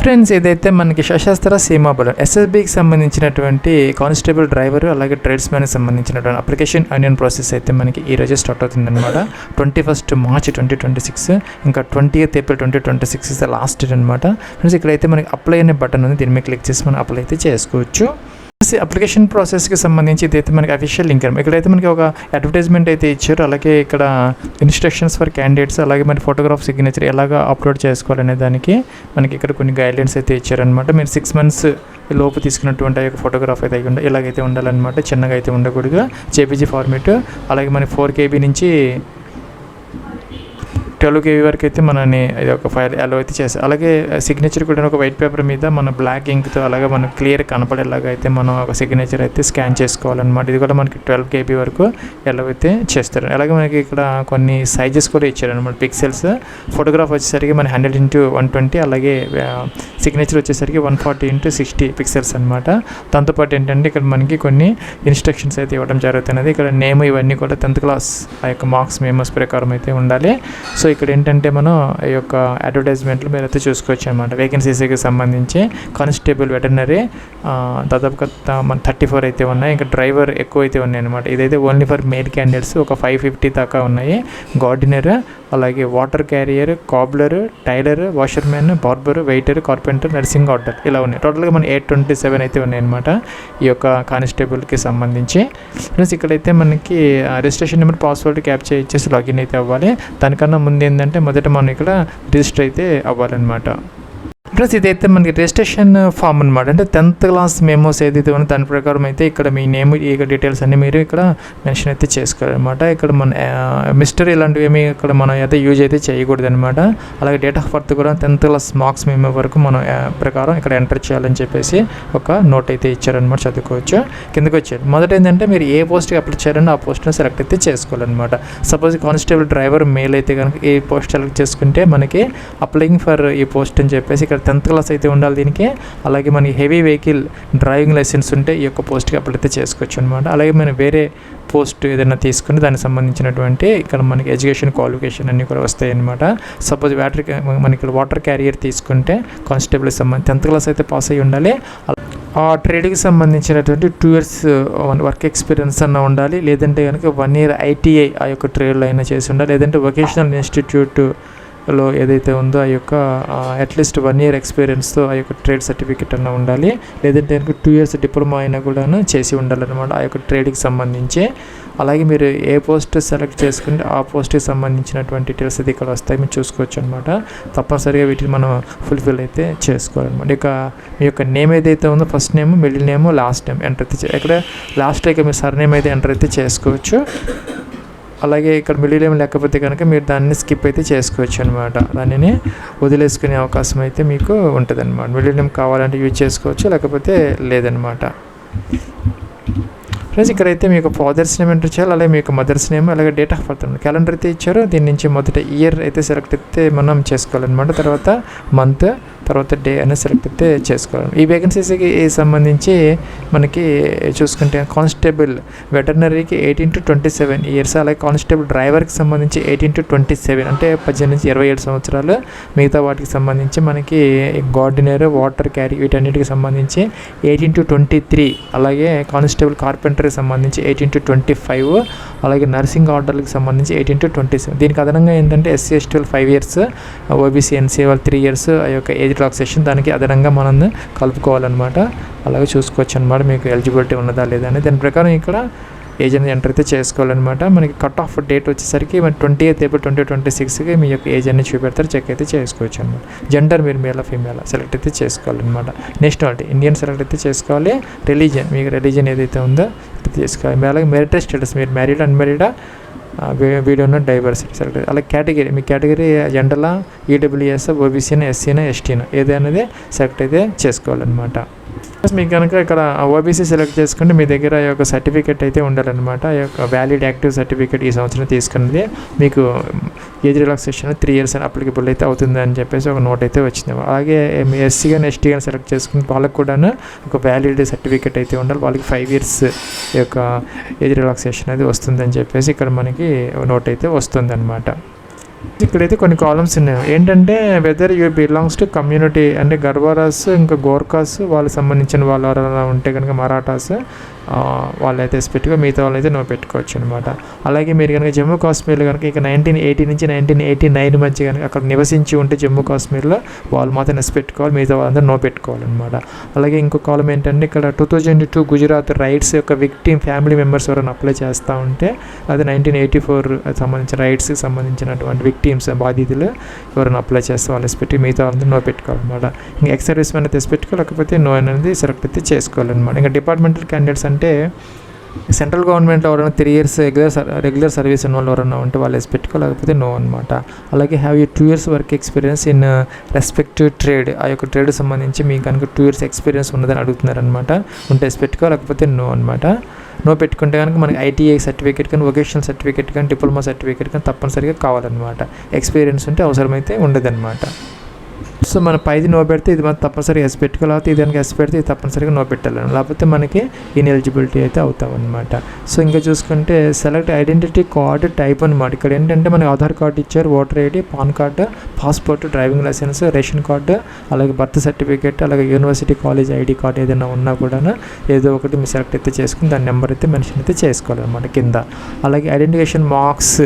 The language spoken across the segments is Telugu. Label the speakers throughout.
Speaker 1: ఫ్రెండ్స్, ఇదైతే మనకి సశస్త్ర సీమా బలం ఎస్ఎస్బికి సంబంధించినటువంటి కానిస్టేబుల్ డ్రైవర్ అలాగే ట్రేడ్స్మెన్కి సంబంధించినటువంటి అప్లికేషన్ ఆనియన్ ప్రాసెస్ అయితే మనకి ఈరోజే స్టార్ట్ అవుతుందన్నమాట. 21 మార్చ్ 2026, ఇంకా 20th April 2026 is the last date అనమాట. ఫ్రెండ్స్, ఇక్కడైతే మనకి అప్లై అనే బటన్ ఉంది, దీని మీద క్లిక్ చేసి మనం అప్లై అయితే చేసుకోవచ్చు. అప్లికేషన్ ప్రాసెస్కి సంబంధించి ఇదైతే మనకి అఫీషియల్ లింక్ అనమాట. ఇక్కడైతే మనకి ఒక అడ్వర్టైజ్మెంట్ అయితే ఇచ్చారు, అలాగే ఇక్కడ ఇన్స్ట్రక్షన్స్ ఫర్ క్యాండిడేట్స్, అలాగే మన ఫోటోగ్రాఫ్ సిగ్నేచర్ ఎలాగా అప్లోడ్ చేసుకోవాలనే దానికి మనకి ఇక్కడ కొన్ని గైడ్లైన్స్ అయితే ఇచ్చారనమాట. మీరు 6 months లోపు తీసుకున్నటువంటి ఆ యొక్క ఫోటోగ్రాఫ్ అయితే ఇలాగైతే ఉండాలన్నమాట, చిన్నగా అయితే ఉండకూడదు. జేపీజీ ఫార్మేట్, అలాగే మన 4 KB నుంచి 12 KB వరకు అయితే మనని ఇది ఒక ఫైల్ అలో అయితే చేస్తాం. అలాగే సిగ్నేచర్ కూడా ఒక వైట్ పేపర్ మీద మన బ్లాక్ ఇంక్తో అలాగే మనకు క్లియర్ కనపడేలాగా అయితే మనం ఒక సిగ్నేచర్ అయితే స్కాన్ చేసుకోవాలన్నమాట. ఇది కూడా మనకి 12 KB వరకు ఎలా అయితే చేస్తారు. అలాగే మనకి ఇక్కడ కొన్ని సైజెస్ కూడా ఇచ్చారనమాట. పిక్సెల్స్ ఫోటోగ్రాఫ్ వచ్చేసరికి మన 100x120, అలాగే సిగ్నేచర్ వచ్చేసరికి 140x60 పిక్సెల్స్ అనమాట. దాంతోపాటు ఏంటంటే ఇక్కడ మనకి కొన్ని ఇన్స్ట్రక్షన్స్ అయితే ఇవ్వడం జరుగుతున్నది. ఇక్కడ నేమ్ ఇవన్నీ కూడా 10th క్లాస్ ఆ యొక్క మార్క్స్ మెమోస్ ప్రకారం అయితే ఉండాలి. సో ఇక్కడ ఏంటంటే మనం ఈ యొక్క అడ్వర్టైజ్మెంట్లు మీరు అయితే చూసుకోవచ్చు అనమాట. వేకెన్సీస్కి సంబంధించి కానిస్టేబుల్ వెటర్నరీ దాదాపుగా మన 34 అయితే ఉన్నాయి. ఇంకా డ్రైవర్ ఎక్కువ అయితే ఉన్నాయి అనమాట. ఇదైతే ఓన్లీ ఫర్ మేల్ క్యాండిడేట్స్ ఒక 550 దాకా ఉన్నాయి. గార్డినర్, అలాగే water carrier, cobbler, tailor, washermen, barber, waiter, carpenter, nursing order ఇలా ఉన్నాయి. టోటల్గా మన 827 అయితే ఉన్నాయన్నమాట ఈ యొక్క కానిస్టేబుల్కి సంబంధించి. ప్లస్ ఇక్కడైతే మనకి రిజిస్ట్రేషన్ నెంబర్, పాస్వర్డ్ క్యాప్చర్ ఇచ్చేసి లాగిన్ అయితే అవ్వాలి. దానికన్నా ముందు ఏంటంటే మొదట మనం ఇక్కడ రిజిస్టర్ అయితే అవ్వాలన్నమాట. ప్లస్ ఇదైతే మనకి రిజిస్ట్రేషన్ ఫామ్ అనమాట. అంటే 10th క్లాస్ మెమోస్ ఏదైతే ఉన్నో దాని ప్రకారం అయితే ఇక్కడ మీ నేమ్, ఈ డీటెయిల్స్ అన్నీ మీరు ఇక్కడ మెన్షన్ అయితే చేసుకోవాలన్నమాట. ఇక్కడ మన మిస్టర్ ఇలాంటివి ఏమి ఇక్కడ మనం అయితే యూజ్ అయితే చేయకూడదు అనమాట. అలాగే డేట్ ఆఫ్ బర్త్ కూడా 10th క్లాస్ మార్క్స్ మెమో వరకు మనం ప్రకారం ఇక్కడ ఎంటర్ చేయాలని చెప్పేసి ఒక నోట్ అయితే ఇచ్చారనమాట, చదువుకోవచ్చు. కిందకి వచ్చారు. మొదట ఏంటంటే మీరు ఏ పోస్ట్కి అప్లై చేయాలంటే ఆ పోస్ట్ని సెలెక్ట్ అయితే చేసుకోవాలన్నమాట. సపోజ్ కానిస్టేబుల్ డ్రైవర్ మేల్ అయితే కనుక ఈ పోస్ట్ సెలెక్ట్ చేసుకుంటే మనకి అప్లయింగ్ ఫర్ ఈ పోస్ట్ అని చెప్పేసి ఇక్కడ 10th క్లాస్ అయితే ఉండాలి దీనికి. అలాగే మనకి హెవీ వెహికల్ డ్రైవింగ్ లైసెన్స్ ఉంటే ఈ యొక్క పోస్ట్కి అప్లై అయితే చేసుకోవచ్చు అనమాట. అలాగే మనం వేరే పోస్ట్ ఏదైనా తీసుకుని దానికి సంబంధించినటువంటి ఇక్కడ మనకి ఎడ్యుకేషన్ క్వాలిఫికేషన్ అన్నీ కూడా వస్తాయి అనమాట. సపోజ్ మనకి ఇక్కడ వాటర్ క్యారియర్ తీసుకుంటే కానిస్టేబుల్కి సంబంధించి 10th క్లాస్ అయితే పాస్ అయ్యి ఉండాలి. ఆ ట్రేడ్కి సంబంధించినటువంటి 2 years వర్క్ ఎక్స్పీరియన్స్ అన్న ఉండాలి. లేదంటే కనుక 1 year ITI ఆ యొక్క ట్రేడ్లో అయినా చేసి ఉండాలి. లేదంటే వొకేషనల్ ఇన్స్టిట్యూట్లో ఏదైతే ఉందో ఆ యొక్క అట్లీస్ట్ 1 year ఎక్స్పీరియన్స్తో ఆ యొక్క ట్రేడ్ సర్టిఫికేట్ అన్న ఉండాలి. లేదంటే కనుక 2 years డిప్లొమా అయినా కూడా చేసి ఉండాలన్నమాట ఆ యొక్క ట్రేడ్కి సంబంధించి. అలాగే మీరు ఏ పోస్ట్ సెలెక్ట్ చేసుకుంటే ఆ పోస్ట్కి సంబంధించినటువంటి డీటెయిల్స్ అయితే ఇక్కడ వస్తాయి, మీరు చూసుకోవచ్చు అనమాట. తప్పనిసరిగా వీటిని మనం ఫుల్ఫిల్ అయితే చేసుకోవాలన్నమాట. ఇక మీ యొక్క నేమ్ ఏదైతే ఉందో first name, middle name, last name enter అయితే ఇక్కడ లాస్ట్ ఇక మీ సర్ నేమ్ అయితే ఎంటర్ అయితే చేసుకోవచ్చు. అలాగే ఇక్కడ మిడిల్ నేమ్ లేకపోతే కనుక మీరు దాన్ని స్కిప్ అయితే చేసుకోవచ్చు అనమాట. దానిని వదిలేసుకునే అవకాశం అయితే మీకు ఉంటుంది అనమాట. మిడిల్ నేమ్ కావాలంటే యూజ్ చేసుకోవచ్చు, లేకపోతే లేదనమాట. ఫ్రెండ్స్, ఇక్కడైతే మీకు ఫాదర్స్ నేమ్ ఎంటర్ చేయాలి, అలాగే మీకు మదర్స్ నేమ్, అలాగే డేట్ ఆఫ్ బర్త్ క్యాలెండర్ అయితే ఇచ్చారు. దీని నుంచి మొదట ఇయర్ అయితే సెలెక్ట్ అయితే మనం చేసుకోవాలన్నమాట. తర్వాత మంత్, తర్వాత డే అనేది సెలెక్ట్ అయితే చేసుకోవాలి. ఈ వేకెన్సీస్కి సంబంధించి మనకి చూసుకుంటే కానిస్టేబుల్ వెటర్నరీకి 18 to 27 years, అలాగే కానిస్టేబుల్ డ్రైవర్కి సంబంధించి 18 to 27 అంటే 18 నుంచి 27 సంవత్సరాలు. మిగతా వాటికి సంబంధించి మనకి గార్డినర్, వాటర్ క్యారీ వీటన్నిటికి సంబంధించి 18 to 23, అలాగే కానిస్టేబుల్ కార్పెంటర్కి సంబంధించి 18 to 25, అలాగే నర్సింగ్ ఆర్డర్కి సంబంధించి 18 to 27. దీనికి అదనంగా ఏంటంటే SC ST 5 years, OBC NC 3 years ఆ యొక్క ఏజ్ రిలాక్సేషన్ దానికి అదనంగా మనం కలుపుకోవాలన్నమాట. అలాగే చూసుకోవచ్చు అనమాట మీకు ఎలిజిబిలిటీ ఉన్నదా లేదా అని. దాని ప్రకారం ఇక్కడ ఏజ్ అనేది ఎంటర్ అయితే చేసుకోవాలన్నమాట. మనకి కట్ ఆఫ్ డేట్ వచ్చేసరికి మన 20th ఏప్రిల్ 2026కి మీ యొక్క ఏజ్ అనేది చూపెడతారు, చెక్ అయితే చేసుకోవచ్చు అనమాట. జెండర్ మీరు మేలా ఫీమేలా సెలెక్ట్ అయితే చేసుకోవాలన్నమాట. నేషనాలిటీ ఇండియన్ సెలెక్ట్ అయితే చేసుకోవాలి. రిలీజియన్ మీకు రిలీజియన్ ఏదైతే ఉందో తీసుకోవాలి. అలాగే మ్యారిటల్ స్టేటస్ మీరు మ్యారీడా అన్మ్యారీడా, వీడియోను డైవర్సిటీ సెలెక్ట్. అలాగే కేటగిరీ మీ కేటగిరీ జెండర్లా, ఈడబ్ల్యూఎస్, ఓబీసీనా, ఎస్సీనా, ఎస్టీనా ఏదైనా సెలెక్ట్ అయితే చేసుకోవాలన్నమాట. మీకు కనుక ఇక్కడ ఓబీసీ సెలెక్ట్ చేసుకుంటే మీ దగ్గర ఆ యొక్క సర్టిఫికేట్ అయితే ఉండాలన్నమాట. ఆ యొక్క వ్యాలిడ్ యాక్టివ్ సర్టిఫికేట్ ఈ సంవత్సరం తీసుకున్నది మీకు ఏజ్ రిలాక్సేషన్ 3 years అని అప్లికబుల్ అయితే అవుతుంది అని చెప్పేసి ఒక నోట్ అయితే వచ్చింది. అలాగే మీ ఎస్సీ కానీ ఎస్టీ కానీ సెలెక్ట్ చేసుకుని వాళ్ళకి కూడా ఒక వ్యాలిడ్ సర్టిఫికేట్ అయితే ఉండాలి. వాళ్ళకి 5 years యొక్క ఏజ్ రిలాక్సేషన్ అది వస్తుందని చెప్పేసి ఇక్కడ మనకి నోట్ అయితే వస్తుంది అనమాట. ఇక్కడైతే కొన్ని కాలమ్స్ ఉన్నాయి. ఏంటంటే whether you belongs to community అంటే గర్వారాస్ ఇంకా గోర్ఖాస్ వాళ్ళకి సంబంధించిన వాళ్ళు ఎవరైనా ఉంటే కనుక మరాఠాస్ వాళ్ళైతే ఎస్పెక్ట్గా మిగతా వాళ్ళైతే నో పెట్టుకోవచ్చు అనమాట. అలాగే మీరు కనుక జమ్మూ కాశ్మీర్లో కనుక ఇక 1980 నుంచి 1989 మధ్య కనుక అక్కడ నివసించి ఉంటే జమ్మూ కాశ్మీర్లో వాళ్ళు మాత్రం ఎస్ పెట్టుకోవాలి, మిగతా వాళ్ళందరూ నో పెట్టుకోవాలన్నమాట. అలాగే ఇంకో కాలం ఏంటంటే ఇక్కడ 2002 గుజరాత్ రైట్స్ యొక్క విక్టిమ్ ఫ్యామిలీ మెంబర్స్ ఎవరైనా అప్లై చేస్తూ ఉంటే అది 1984 సంబంధించిన రైట్స్కి సంబంధించినటువంటి విక్టిమ్స్ బాధితులు ఎవరైనా అప్లై చేస్తే వాళ్ళు ఎస్ పెట్టి మిగతా వాళ్ళందరూ నో పెట్టుకోవాలన్నమాట. ఇంకా ఎక్స్ సర్వీస్ మ్యాన్ అయితే ఎస్ పెట్టుకోవాలి, లేకపోతే నో అనేది సెలెక్ట్ అయితే చేసుకోవాలన్నమాట. ఇంకా డిపార్ట్మెంటల్ క్యాండిడేట్స్ అంటే సెంట్రల్ గవర్నమెంట్లో ఎవరైనా 3 years రెగ్యులర్ సర్వీస్ ఉన్న వాళ్ళు ఎవరైనా ఉంటే వాళ్ళు వేసి పెట్టుకోవాలి, లేకపోతే నో అనమాట. అలాగే have you 2 years work experience in respective trade, ఆ యొక్క ట్రేడ్ సంబంధించి మీకు కనుక 2 years ఎక్స్పీరియన్స్ ఉన్నదని అడుగుతున్నారనమాట. ఉంటే వేసి పెట్టుకోవాలి, లేకపోతే నో అనమాట. నో పెట్టుకుంటే కనుక మనకి ఐటీఐ సర్టిఫికేట్ కానీ వొకేషనల్ సర్టిఫికేట్ కానీ డిప్లొమా సర్టిఫికేట్ కానీ తప్పనిసరిగా కావాలన్నమాట. ఎక్స్పీరియన్స్ ఉంటే అవసరమైతే ఉండదన్నమాట. సో మన పైది నో పెడితే ఇది మనం తప్పనిసరిగా ఎస్ పెట్టుకోవాలి, లేకపోతే ఇది కనుక ఎస్ పెడితే ఇది తప్పనిసరిగా నో పెట్టాలని, లేకపోతే మనకి ఇన్ఎలిజిబిలిటీ అయితే అవుతాం అనమాట. సో ఇంకా చూసుకుంటే సెలెక్ట్ ఐడెంటిటీ కార్డు టైప్ అనమాట. ఇక్కడ ఏంటంటే మనకి ఆధార్ కార్డు ఇచ్చారు, voter ID, PAN card, passport, driving licence, ration card, అలాగే బర్త్ సర్టిఫికేట్, అలాగే యూనివర్సిటీ కాలేజ్ ఐడి కార్డు ఏదైనా ఉన్నా కూడా ఏదో ఒకటి మీ సెలెక్ట్ అయితే చేసుకుని దాని నెంబర్ అయితే మెన్షన్ అయితే చేసుకోవాలన్నమాట కింద. అలాగే ఐడెంటిఫికేషన్ మార్క్స్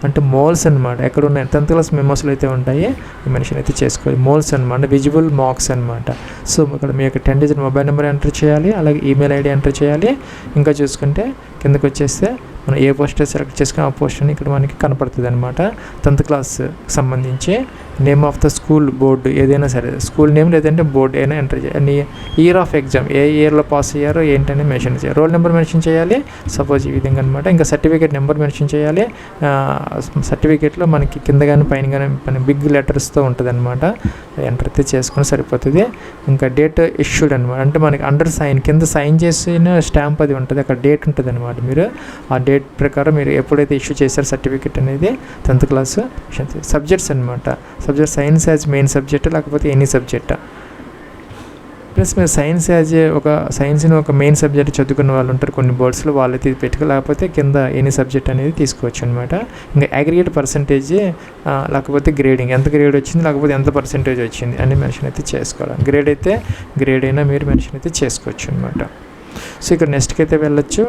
Speaker 1: అంటే మోల్స్ అనమాట. ఎక్కడ ఉన్నాయి 10th class మెమోస్లో అయితే ఉంటాయి, ఈ మెన్షన్ అయితే చేసుకోవాలి. మోల్స్ అనమాట, విజిబుల్ మార్క్స్ అనమాట. సో ఇక్కడ మీ యొక్క 10 digit మొబైల్ నెంబర్ ఎంటర్ చేయాలి, అలాగే ఈమెయిల్ ఐడి ఎంటర్ చేయాలి. ఇంకా చూసుకుంటే కిందకు వచ్చేస్తే మనం ఏ పోస్ట్ సెలెక్ట్ చేసుకుని ఆ పోస్ట్ అని ఇక్కడ మనకి కనపడుతుంది అనమాట. 10th class సంబంధించి name of the school, board ఏదైనా సరే, స్కూల్ నేమ్ లేదంటే బోర్డు అయినా ఎంటర్ చేయాలి. ఇయర్ ఆఫ్ ఎగ్జామ్ ఏ ఇయర్లో పాస్ అయ్యారో ఏంటనే మెన్షన్ చేయాలి. రోల్ నెంబర్ మెన్షన్ చేయాలి సపోజ్ ఈ విధంగా అనమాట. ఇంకా సర్టిఫికేట్ నెంబర్ మెన్షన్ చేయాలి. సర్టిఫికేట్లో మనకి కింద కానీ పైన కానీ మన బిగ్ లెటర్స్తో ఉంటుంది అనమాట. ఎంటర్ అయితే చేసుకుని సరిపోతుంది. ఇంకా డేట్ ఇష్యూడ్ అనమాట, అంటే మనకి అండర్ సైన్ కింద సైన్ చేసిన స్టాంప్ అది ఉంటుంది, అక్కడ డేట్ ఉంటుంది అనమాట. మీరు ఆ డేట్ ప్రకారం మీరు ఎప్పుడైతే ఇష్యూ చేశారో సర్టిఫికేట్ అనేది 10th class. సబ్జెక్ట్స్ అనమాట, subject science as main subject లేకపోతే ఎనీ సబ్జెక్ట్. ప్లస్ మీరు సైన్స్ని ఒక మెయిన్ సబ్జెక్ట్ చదువుకున్న వాళ్ళు ఉంటారు కొన్ని బోర్డ్స్లో, వాళ్ళైతే పెట్టుకో, లేకపోతే కింద ఎనీ సబ్జెక్ట్ అనేది తీసుకోవచ్చు అనమాట. ఇంకా అగ్రిగేట్ పర్సంటేజ్ లేకపోతే గ్రేడింగ్ ఎంత గ్రేడ్ వచ్చింది లేకపోతే ఎంత పర్సంటేజ్ వచ్చింది అని మెన్షన్ అయితే చేసుకోవాలి. గ్రేడ్ అయితే గ్రేడ్ అయినా మీరు మెన్షన్ అయితే చేసుకోవచ్చు అనమాట. సో ఇక్కడ నెక్స్ట్కి అయితే వెళ్ళొచ్చు.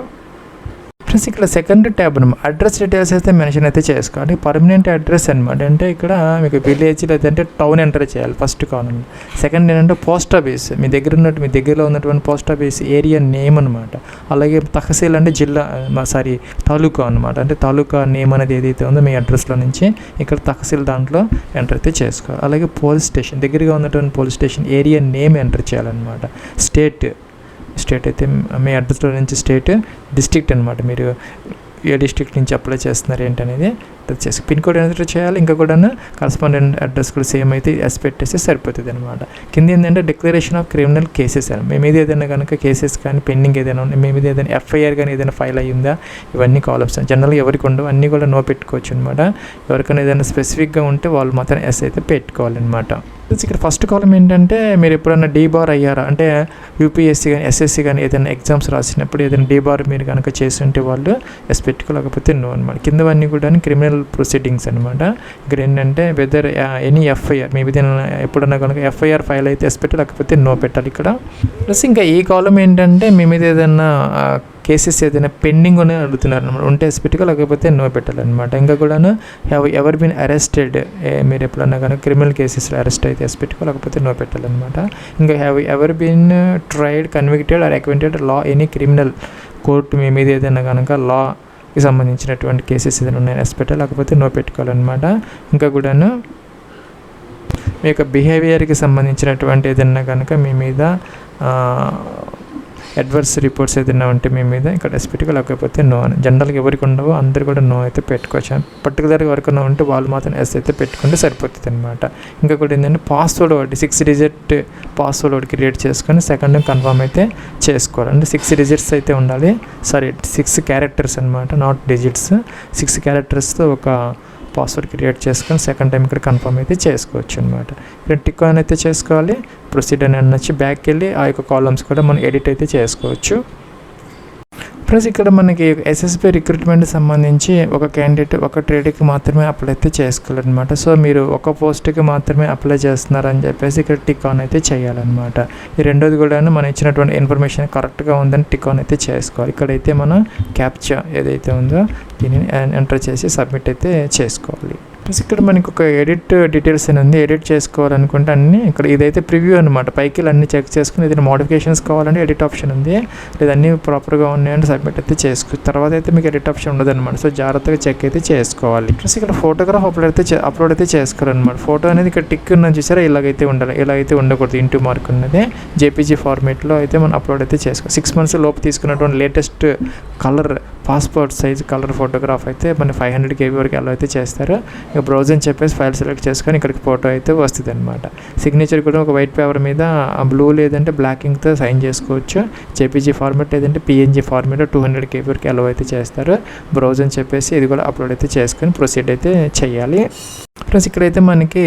Speaker 1: ప్లస్ ఇక్కడ సెకండ్ ట్యాబ్ అనమాట, అడ్రస్ డీటెయిల్స్ అయితే మెన్షన్ అయితే చేసుకోవాలి. పర్మనెంట్ అడ్రస్ అనమాట, అంటే ఇక్కడ మీకు విలేజ్ లేదంటే టౌన్ ఎంటర్ చేయాలి ఫస్ట్ కాలం. సెకండ్ ఏంటంటే పోస్ట్ ఆఫీస్, మీ దగ్గరలో ఉన్నటువంటి పోస్ట్ ఆఫీస్ ఏరియా నేమ్ అనమాట. అలాగే తహసీల్ అంటే జిల్లా తాలూకా అనమాట, అంటే తాలూకా నేమ్ అనేది ఏదైతే ఉందో మీ అడ్రస్లో నుంచి ఇక్కడ తహసీల్ దాంట్లో ఎంటర్ అయితే చేసుకోవాలి. అలాగే పోలీస్ స్టేషన్, దగ్గరగా ఉన్నటువంటి police station area name enter చేయాలన్నమాట. స్టేట్ అయితే మీ అడ్రస్లో నుంచి స్టేట్, డిస్ట్రిక్ట్ అనమాట, మీరు ఏ డిస్ట్రిక్ట్ నుంచి అప్లై చేస్తున్నారు ఏంటనేది చేసి పిన్ కోడ్ ఎంటర్ చేయాలి. ఇంకా కూడా కరస్పాండెంట్ అడ్రస్ కూడా సేమ్ అయితే ఎస్ పెట్టేస్తే సరిపోతుంది అనమాట. కింద ఏంటంటే డిక్లరేషన్ ఆఫ్ క్రిమినల్ కేసెస్ అని, మీ మీద ఏదైనా కనుక కేసెస్ కానీ పెండింగ్ ఏదైనా ఉన్నాయి, మీ మీద ఏదైనా ఎఫ్ఐఆర్ కానీ ఏదైనా ఫైల్ అయ్యిందా, ఇవన్నీ కాలమ్స్ జనరల్గా ఎవరికి ఉండవు, అన్నీ కూడా నో పెట్టుకోవచ్చు అనమాట. ఎవరికైనా ఏదైనా స్పెసిఫిక్గా ఉంటే వాళ్ళు మాత్రం ఎస్ అయితే పెట్టుకోవాలన్నమాట. ఇక్కడ ఫస్ట్ కాలం ఏంటంటే మీరు ఎప్పుడైనా డీబార్ అయ్యారా అంటే యూపీఎస్సీ కానీ ఎస్ఎస్సీ కానీ ఏదైనా ఎగ్జామ్స్ రాసినప్పుడు ఏదైనా డీబార్ మీరు కనుక చేసి ఉంటే వాళ్ళు ఎస్ పెట్టుకోలేకపోతే నో అనమాట. కిందవన్నీ కూడా క్రిమినల్ ప్రొసీడింగ్స్ అనమాట. ఇక్కడ ఏంటంటే వెదర్ ఎనీ ఎఫ్ఐఆర్ మీ మీద ఎప్పుడన్నా కనుక ఎఫ్ఐఆర్ ఫైల్ అయితే ఎస్ పెట్టి లేకపోతే నో పెట్టాలి ఇక్కడ. ప్లస్ ఇంకా ఈ కాలం ఏంటంటే మీ మీద ఏదైనా కేసెస్ ఏదైనా పెండింగ్ అని అడుగుతున్నారు అనమాట, ఉంటే ఎస్ పెట్టుకో లేకపోతే నో పెట్టాలన్నమాట. ఇంకా కూడాను హ్యావ్ ఎవర్ బీన్ అరెస్టెడ్, మీరు ఎప్పుడన్నా కనుక క్రిమినల్ కేసెస్లో అరెస్ట్ అయితే ఎస్ పెట్టుకో లేకపోతే నో పెట్టాలన్నమాట. ఇంకా have ever been tried, convicted or acquitted లా ఎనీ క్రిమినల్ కోర్టు మీ మీద ఏదైనా కనుక లాకి సంబంధించినటువంటి కేసెస్ ఏదైనా ఉన్నాయి ఎస్ పెట్టాలి లేకపోతే నో పెట్టుకోవాలన్నమాట. ఇంకా కూడాను మీ యొక్క బిహేవియర్కి సంబంధించినటువంటి ఏదైనా కనుక మీ మీద అడ్వర్స్ రిపోర్ట్స్ ఏదైనా ఉంటే మీ మీద ఇక్కడ ఎస్ పెట్టుకో లేకపోతే నో అని. జనరల్గా ఎవరికి ఉండవో అందరు కూడా నో అయితే పెట్టుకోవచ్చు. పర్టికులర్గా ఎవరికైనా ఉంటే వాళ్ళు మాత్రం ఎస్ అయితే పెట్టుకుంటే సరిపోతుంది అనమాట. ఇంకా కూడా ఏంటంటే పాస్వర్డ్ ఒకటి 6 digit పాస్వర్డ్ ఒకటి క్రియేట్ చేసుకొని సెకండ్ కన్ఫర్మ్ అయితే చేసుకోవాలి. అంటే 6 digits అయితే ఉండాలి, 6 characters అనమాట, నాట్ డిజిట్స్. 6 charactersతో ఒక పాస్వర్డ్ క్రియేట్ చేసుకొని సెకండ్ టైం ఇక్కడ కన్ఫర్మ్ అయితే చేసుకోవచ్చు అనమాట. ఇక్కడ టిక్ ఆన్ అయితే చేసుకోవాలి. ప్రొసీడ్ అని వచ్చి బ్యాక్కి వెళ్ళి ఆ యొక్క కాలమ్స్ కూడా మనం ఎడిట్ అయితే చేసుకోవచ్చు. ప్లస్ ఇక్కడ మనకి ఎస్ఎస్బి రిక్రూట్మెంట్ సంబంధించి ఒక క్యాండిడేట్ ఒక ట్రేడ్కి మాత్రమే అప్లై అయితే చేసుకోవాలన్నమాట. సో మీరు ఒక పోస్ట్కి మాత్రమే అప్లై చేస్తున్నారని చెప్పేసి ఇక్కడ టిక్ ఆన్ అయితే చేయాలన్నమాట. ఈ రెండోది కూడా మనం ఇచ్చినటువంటి ఇన్ఫర్మేషన్ కరెక్ట్గా ఉందని టిక్ ఆన్ అయితే చేసుకోవాలి. ఇక్కడైతే మనం క్యాప్చా ఏదైతే ఉందో దీనిని ఎంటర్ చేసి సబ్మిట్ అయితే చేసుకోవాలి. ప్లస్ ఇక్కడ మనకి ఒక ఎడిట్ డీటెయిల్స్ అని ఉంది. ఎడిట్ చేసుకోవాలనుకుంటే అన్నీ ఇక్కడ ఇదైతే ప్రివ్యూ అనమాట. పైకి అన్నీ చెక్ చేసుకుని ఏదైనా మోడిఫికేషన్స్ కావాలంటే ఎడిట్ ఆప్షన్ ఉంది. లేదా అన్నీ ప్రాపర్గా ఉన్నాయంటే సబ్మిట్ అయితే చేసుకో. తర్వాత అయితే మీకు ఎడిట్ ఆప్షన్ ఉండదు అనమాట. సో జాగ్రత్తగా చెక్ అయితే చేసుకోవాలి. ప్లస్ ఇక్కడ ఫోటోగ్రాఫ్ అప్లోడ్ అయితే చేసుకోవాలన్నమాట. ఫోటో అనేది ఇక్కడ టిక్ ఉన్నది చూసారా, ఇలాగైతే ఉండాలి. ఇలా అయితే ఉండకూడదు. ఇంటూ మార్క్ ఉన్నది జేపీజీ ఫార్మేట్లో అయితే మనం అప్లోడ్ అయితే చేసుకోవాలి. 6 months లోపు తీసుకున్నటువంటి latest colour passport size colour photograph అయితే మన 500 KB వరకు అలా అయితే చేస్తారు. ఇక బ్రౌజ్ అని చెప్పేసి ఫైల్ సెలెక్ట్ చేసుకొని ఇక్కడికి ఫోటో అయితే వస్తుంది అనమాట. సిగ్నేచర్ కూడా ఒక వైట్ పేపర్ మీద బ్లూ లేదంటే బ్లాక్ ఇంక్తో సైన్ చేసుకోవచ్చు. జేపీజీ ఫార్మేట్ లేదంటే పిఎన్జీ ఫార్మేట్ 200 KB వరకు అలా అయితే చేస్తారు. బ్రౌజ్ అని చెప్పేసి ఇది కూడా అప్లోడ్ అయితే చేసుకొని ప్రొసీడ్ అయితే చేయాలి. ప్లస్ ఇక్కడైతే మనకి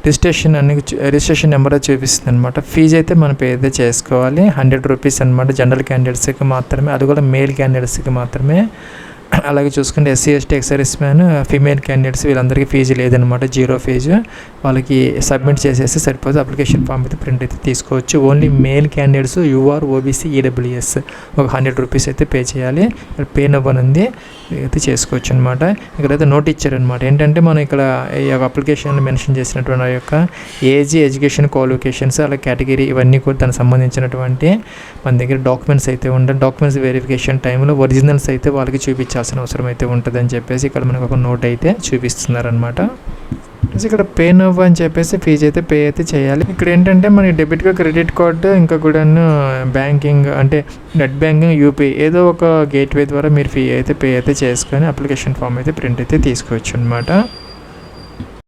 Speaker 1: రిజిస్ట్రేషన్ నెంబర్ చూపిస్తుంది అనమాట. ఫీజు అయితే మనం పే అయితే చేసుకోవాలి. 100 రూపీస్ అనమాట. జనరల్ క్యాండిడేట్స్కి మాత్రమే, అది కూడా మేల్ క్యాండిడేట్స్కి మాత్రమే. అలాగే చూసుకుంటే SC ST ex-service man female candidates వీళ్ళందరికీ ఫీజు లేదనమాట. 0 ఫీజు. వాళ్ళకి సబ్మిట్ చేసేసి సరిపోతే అప్లికేషన్ ఫామ్ అయితే ప్రింట్ అయితే తీసుకోవచ్చు. Only male candidates you're OBC EWS ఒక 100 రూపీస్ అయితే పే చేయాలి. ఇక్కడ పే నవ్వని ఉంది అయితే చేసుకోవచ్చు అనమాట. ఇక్కడైతే నోట్ ఇచ్చారనమాట. ఏంటంటే మనం ఇక్కడ ఈ యొక్క అప్లికేషన్లో మెన్షన్ చేసినటువంటి ఆ యొక్క ఏజ్, ఎడ్యుకేషన్ క్వాలిఫికేషన్స్, అలాగే కేటగిరీ ఇవన్నీ కూడా దానికి సంబంధించినటువంటి మన దగ్గర డాక్యుమెంట్స్ అయితే ఉండాలి. డాక్యుమెంట్స్ వెరిఫికేషన్ టైంలో ఒరిజినల్స్ అయితే వాళ్ళకి చూపించాల్సిన అవసరం అయితే ఉంటుందని చెప్పేసి ఇక్కడ మనకు ఒక నోట్ అయితే చూపిస్తున్నారనమాట. ఇక్కడ పే నవ్ అని చెప్పేసి ఫీజు అయితే పే అయితే చేయాలి. ఇక్కడ ఏంటంటే మనకి డెబిట్ కార్డ్, క్రెడిట్ కార్డు, ఇంకా కూడా బ్యాంకింగ్ అంటే నెట్ బ్యాంకింగ్, యూపీఐ ఏదో ఒక గేట్వే ద్వారా మీరు ఫీ అయితే పే అయితే చేసుకొని అప్లికేషన్ ఫామ్ అయితే ప్రింట్ అయితే తీసుకోవచ్చు అనమాట.